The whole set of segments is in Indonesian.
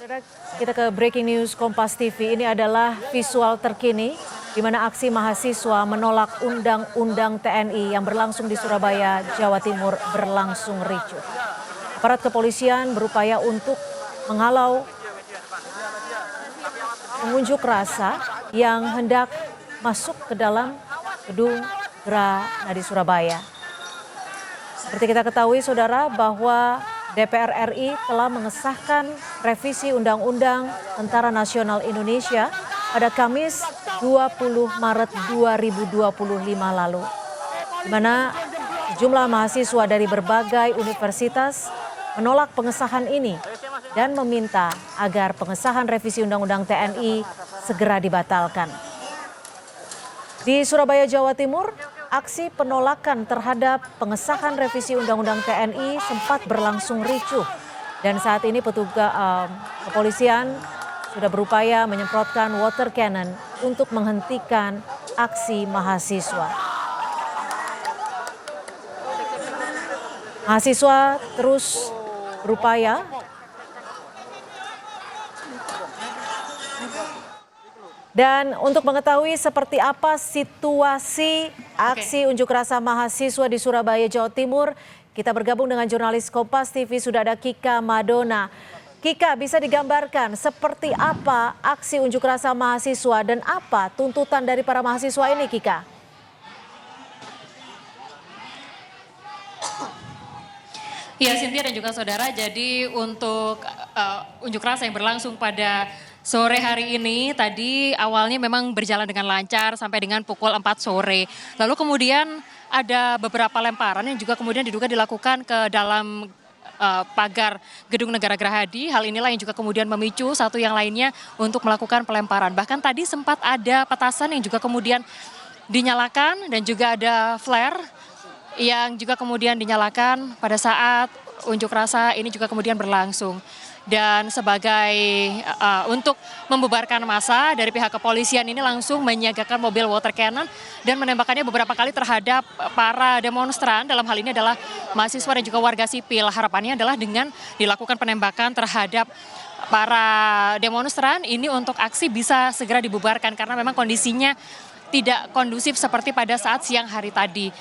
Saudara, kita ke breaking news Kompas TV. Ini adalah visual terkini di mana aksi mahasiswa menolak Undang-Undang TNI yang berlangsung di Surabaya, Jawa Timur berlangsung ricuh. Aparat kepolisian berupaya untuk menghalau pengunjuk rasa yang hendak masuk ke dalam gedung Gera di Surabaya. Seperti kita ketahui, saudara, bahwa DPR RI telah mengesahkan revisi Undang-Undang Tentara Nasional Indonesia pada Kamis 20 Maret 2025 lalu, di mana sejumlah mahasiswa dari berbagai universitas menolak pengesahan ini dan meminta agar pengesahan revisi Undang-Undang TNI segera dibatalkan. Di Surabaya, Jawa Timur, aksi penolakan terhadap pengesahan revisi Undang-Undang TNI sempat berlangsung ricuh dan saat ini petugas kepolisian sudah berupaya menyemprotkan water cannon untuk menghentikan aksi mahasiswa. Mahasiswa terus berupaya dan untuk mengetahui seperti apa situasi aksi unjuk rasa mahasiswa di Surabaya, Jawa Timur, kita bergabung dengan jurnalis Kompas TV, sudah ada Kika Madona. Kika, bisa digambarkan seperti apa aksi unjuk rasa mahasiswa dan apa tuntutan dari para mahasiswa ini, Kika? Ya, Cynthia dan juga saudara, jadi untuk unjuk rasa yang berlangsung pada sore hari ini tadi awalnya memang berjalan dengan lancar sampai dengan pukul 4 sore. Lalu kemudian ada beberapa lemparan yang juga kemudian diduga dilakukan ke dalam pagar Gedung Negara Gerahadi. Hal inilah yang juga kemudian memicu satu yang lainnya untuk melakukan pelemparan. Bahkan tadi sempat ada petasan yang juga kemudian dinyalakan dan juga ada flare yang juga kemudian dinyalakan pada saat unjuk rasa ini juga kemudian berlangsung. Dan sebagai untuk membubarkan massa dari pihak kepolisian ini langsung menyiagakan mobil water cannon dan menembakkannya beberapa kali terhadap para demonstran. Dalam hal ini adalah mahasiswa dan juga warga sipil. Harapannya adalah dengan dilakukan penembakan terhadap para demonstran ini untuk aksi bisa segera dibubarkan karena memang kondisinya tidak kondusif seperti pada saat siang hari tadi.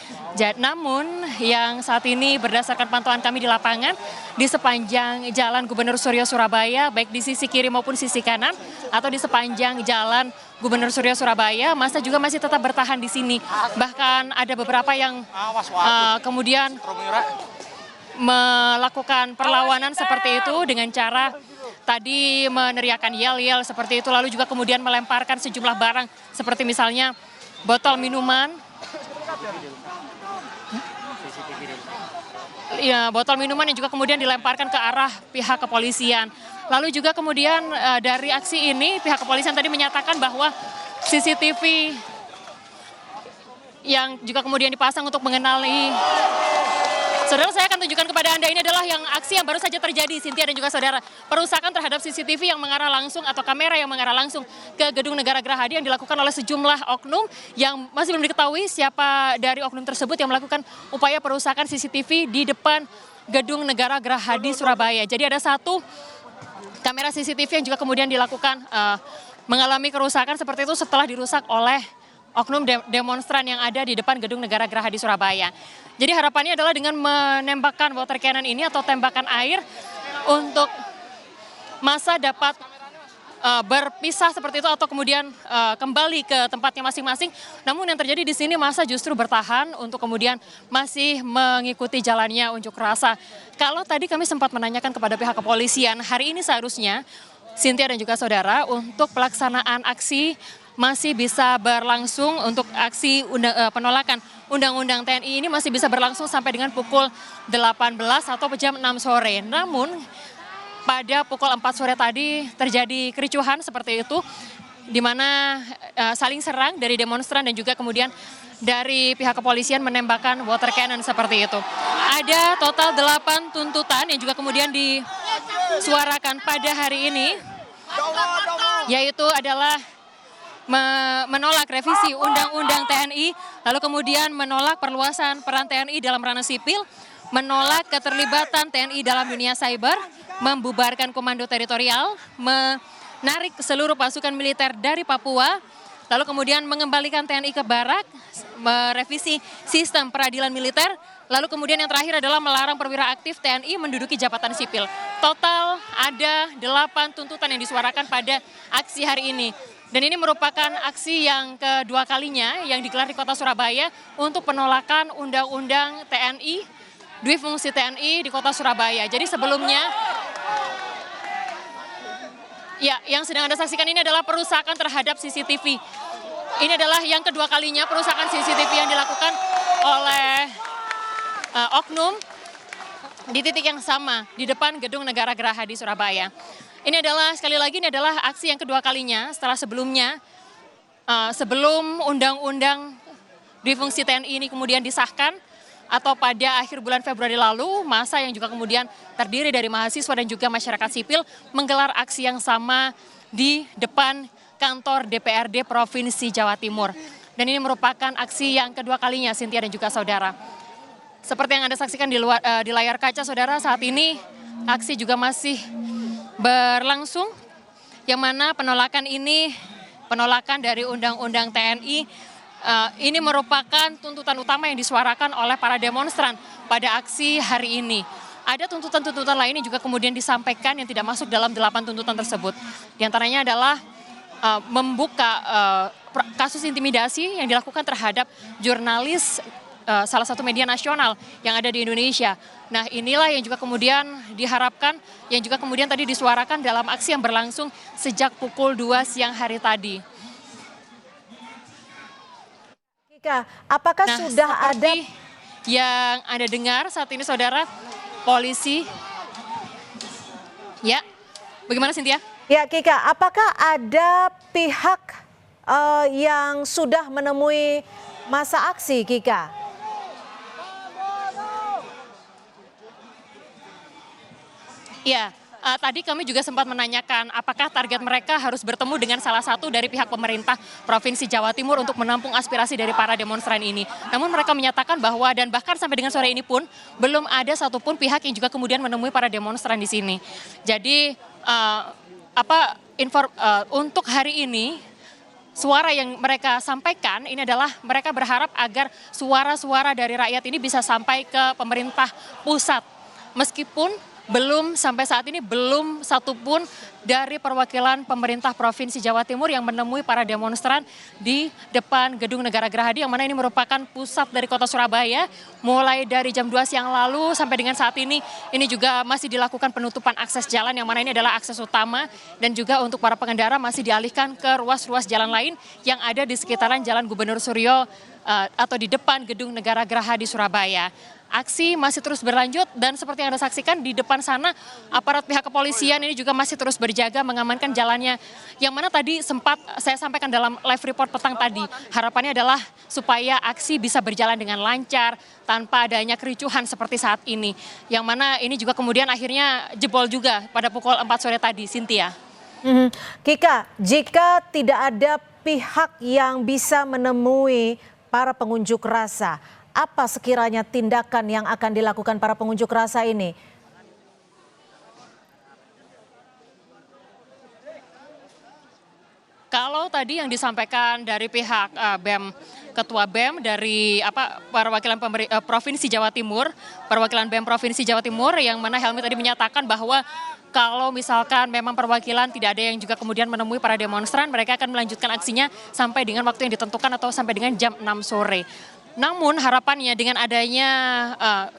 Namun yang saat ini berdasarkan pantauan kami di lapangan di sepanjang Jalan Gubernur Suryo Surabaya, baik di sisi kiri maupun sisi kanan atau di sepanjang Jalan Gubernur Suryo Surabaya, massa juga masih tetap bertahan di sini. Bahkan ada beberapa yang kemudian melakukan perlawanan seperti itu dengan cara tadi meneriakan yel-yel seperti itu, lalu juga kemudian melemparkan sejumlah barang seperti misalnya botol minuman. Ya, botol minuman yang juga kemudian dilemparkan ke arah pihak kepolisian. Lalu juga kemudian dari aksi ini pihak kepolisian tadi menyatakan bahwa CCTV yang juga kemudian dipasang untuk mengenali. Saudara, saya akan tunjukkan kepada Anda, ini adalah yang aksi yang baru saja terjadi, Cynthia dan juga saudara. Perusakan terhadap CCTV yang mengarah langsung atau kamera yang mengarah langsung ke Gedung Negara Gerahadi yang dilakukan oleh sejumlah oknum yang masih belum diketahui siapa dari oknum tersebut yang melakukan upaya perusakan CCTV di depan Gedung Negara Gerahadi Surabaya. Jadi ada satu kamera CCTV yang juga kemudian dilakukan mengalami kerusakan seperti itu setelah dirusak oleh oknum demonstran yang ada di depan Gedung Negara Gerahadi Surabaya. Jadi harapannya adalah dengan menembakkan water cannon ini atau tembakan air untuk massa dapat berpisah seperti itu atau kemudian kembali ke tempatnya masing-masing. Namun yang terjadi di sini massa justru bertahan untuk kemudian masih mengikuti jalannya unjuk rasa. Kalau tadi kami sempat menanyakan kepada pihak kepolisian, hari ini seharusnya Cynthia dan juga saudara untuk pelaksanaan aksi masih bisa berlangsung untuk aksi penolakan Undang-Undang TNI ini masih bisa berlangsung sampai dengan pukul 18 atau jam 6 sore. Namun pada pukul 4 sore tadi terjadi kericuhan seperti itu di mana saling serang dari demonstran dan juga kemudian dari pihak kepolisian menembakkan water cannon seperti itu. Ada total 8 tuntutan yang juga kemudian disuarakan pada hari ini, yaitu adalah menolak revisi Undang-Undang TNI, lalu kemudian menolak perluasan peran TNI dalam ranah sipil, menolak keterlibatan TNI dalam dunia cyber, membubarkan komando teritorial, menarik seluruh pasukan militer dari Papua, lalu kemudian mengembalikan TNI ke Barak, merevisi sistem peradilan militer, lalu kemudian yang terakhir adalah melarang perwira aktif TNI menduduki jabatan sipil. Total ada 8 tuntutan yang disuarakan pada aksi hari ini. Dan ini merupakan aksi yang kedua kalinya yang digelar di kota Surabaya untuk penolakan undang-undang TNI, dui fungsi TNI di kota Surabaya. Jadi sebelumnya, ya yang sedang Anda saksikan ini adalah perusakan terhadap CCTV. Ini adalah yang kedua kalinya perusakan CCTV yang dilakukan oleh oknum di titik yang sama di depan Gedung Negara Geraha di Surabaya. Ini adalah sekali lagi ini adalah aksi yang kedua kalinya setelah sebelumnya sebelum undang-undang dui fungsi TNI ini kemudian disahkan atau pada akhir bulan Februari lalu, massa yang juga kemudian terdiri dari mahasiswa dan juga masyarakat sipil menggelar aksi yang sama di depan kantor DPRD Provinsi Jawa Timur. Dan ini merupakan aksi yang kedua kalinya, Cynthia dan juga saudara. Seperti yang Anda saksikan di layar kaca, saudara, saat ini aksi juga masih berlangsung, yang mana penolakan dari undang-undang TNI, ini merupakan tuntutan utama yang disuarakan oleh para demonstran pada aksi hari ini. Ada tuntutan-tuntutan lain yang juga kemudian disampaikan yang tidak masuk dalam 8 tuntutan tersebut. Di antaranya adalah membuka kasus intimidasi yang dilakukan terhadap jurnalis salah satu media nasional yang ada di Indonesia. Nah, inilah yang juga kemudian diharapkan, yang juga kemudian tadi disuarakan dalam aksi yang berlangsung sejak pukul 2 siang hari tadi. Kika, apakah sudah ada yang Anda dengar saat ini, saudara, polisi? Ya, bagaimana Cynthia? Ya, Kika, apakah ada pihak yang sudah menemui masa aksi, Kika? Ya, tadi kami juga sempat menanyakan apakah target mereka harus bertemu dengan salah satu dari pihak pemerintah Provinsi Jawa Timur untuk menampung aspirasi dari para demonstran ini. Namun mereka menyatakan bahwa dan bahkan sampai dengan sore ini pun belum ada satupun pihak yang juga kemudian menemui para demonstran di sini. Jadi untuk hari ini suara yang mereka sampaikan ini adalah mereka berharap agar suara-suara dari rakyat ini bisa sampai ke pemerintah pusat. Meskipun sampai saat ini belum satupun dari perwakilan pemerintah Provinsi Jawa Timur yang menemui para demonstran di depan Gedung Negara Gerahadi, yang mana ini merupakan pusat dari kota Surabaya. Mulai dari jam 2 siang lalu sampai dengan saat ini juga masih dilakukan penutupan akses jalan, yang mana ini adalah akses utama, dan juga untuk para pengendara masih dialihkan ke ruas-ruas jalan lain yang ada di sekitaran Jalan Gubernur Suryo atau di depan Gedung Negara Gerahadi Surabaya. Aksi masih terus berlanjut dan seperti yang Anda saksikan di depan sana, aparat pihak kepolisian ini juga masih terus berjaga mengamankan jalannya. Yang mana tadi sempat saya sampaikan dalam live report petang tadi, harapannya adalah supaya aksi bisa berjalan dengan lancar tanpa adanya kericuhan seperti saat ini. Yang mana ini juga kemudian akhirnya jebol juga pada pukul 4 sore tadi, Cynthia. Kika, jika tidak ada pihak yang bisa menemui para pengunjuk rasa, apa sekiranya tindakan yang akan dilakukan para pengunjuk rasa ini? Kalau tadi yang disampaikan dari pihak BEM, Ketua BEM dari perwakilan Provinsi Jawa Timur, perwakilan BEM Provinsi Jawa Timur, yang mana Helmi tadi menyatakan bahwa kalau misalkan memang perwakilan tidak ada yang juga kemudian menemui para demonstran, mereka akan melanjutkan aksinya sampai dengan waktu yang ditentukan atau sampai dengan jam 6 sore. Namun harapannya dengan adanya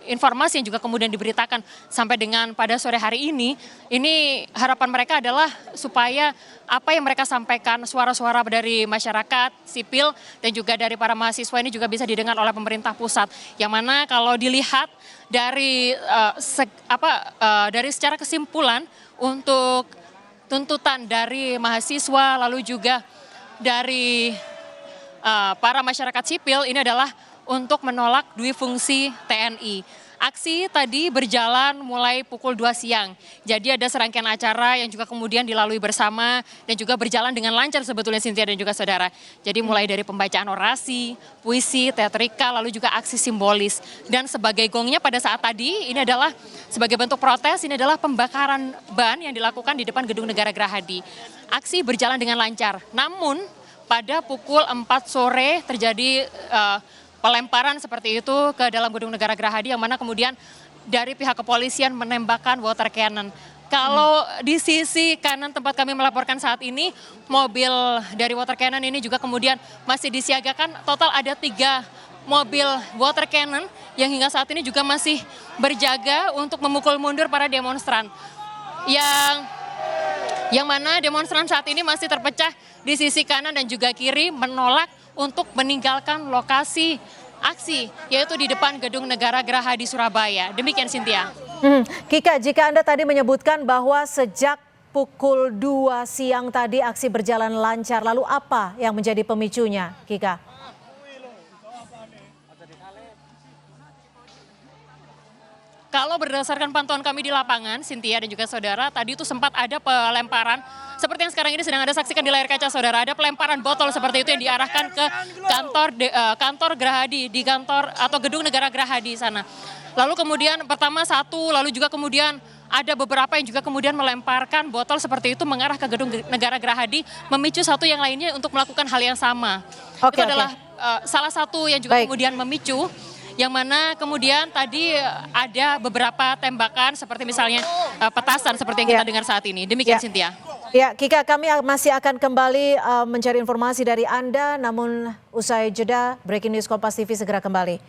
informasi yang juga kemudian diberitakan sampai dengan pada sore hari ini harapan mereka adalah supaya apa yang mereka sampaikan, suara-suara dari masyarakat sipil dan juga dari para mahasiswa ini juga bisa didengar oleh pemerintah pusat. Yang mana kalau dilihat dari dari secara kesimpulan untuk tuntutan dari mahasiswa lalu juga dari para masyarakat sipil ini adalah untuk menolak dui fungsi TNI. Aksi tadi berjalan mulai pukul 2 siang. Jadi ada serangkaian acara yang juga kemudian dilalui bersama dan juga berjalan dengan lancar sebetulnya Cynthia dan juga saudara. Jadi mulai dari pembacaan orasi, puisi, teatrika, lalu juga aksi simbolis. Dan sebagai gongnya pada saat tadi ini adalah sebagai bentuk protes, ini adalah pembakaran ban yang dilakukan di depan Gedung Negara Gerahadi. Aksi berjalan dengan lancar, namun pada pukul 4 sore terjadi pelemparan seperti itu ke dalam Gedung Negara Gerahadi yang mana kemudian dari pihak kepolisian menembakkan water cannon. Kalau di sisi kanan tempat kami melaporkan saat ini, mobil dari water cannon ini juga kemudian masih disiagakan. Total ada 3 mobil water cannon yang hingga saat ini juga masih berjaga untuk memukul mundur para demonstran. Yang mana demonstran saat ini masih terpecah di sisi kanan dan juga kiri menolak untuk meninggalkan lokasi aksi, yaitu di depan Gedung Negara Gerahadi Surabaya. Demikian Cynthia. Kika, jika Anda tadi menyebutkan bahwa sejak pukul 2 siang tadi aksi berjalan lancar, lalu apa yang menjadi pemicunya, Kika? Kalau berdasarkan pantauan kami di lapangan, Cynthia dan juga saudara, tadi itu sempat ada pelemparan, seperti yang sekarang ini sedang Anda saksikan di layar kaca saudara, ada pelemparan botol seperti itu yang diarahkan ke kantor Gerahadi, di kantor atau Gedung Negara Gerahadi sana. Lalu kemudian pertama 1, lalu juga kemudian ada beberapa yang juga kemudian melemparkan botol seperti itu mengarah ke Gedung Negara Gerahadi, memicu satu yang lainnya untuk melakukan hal yang sama. Itu adalah salah satu yang juga kemudian memicu, yang mana kemudian tadi ada beberapa tembakan seperti misalnya petasan seperti yang kita dengar saat ini. Demikian Cynthia. Ya, Kika, kami masih akan kembali mencari informasi dari Anda, namun usai jeda, Breaking News Kompas TV segera kembali.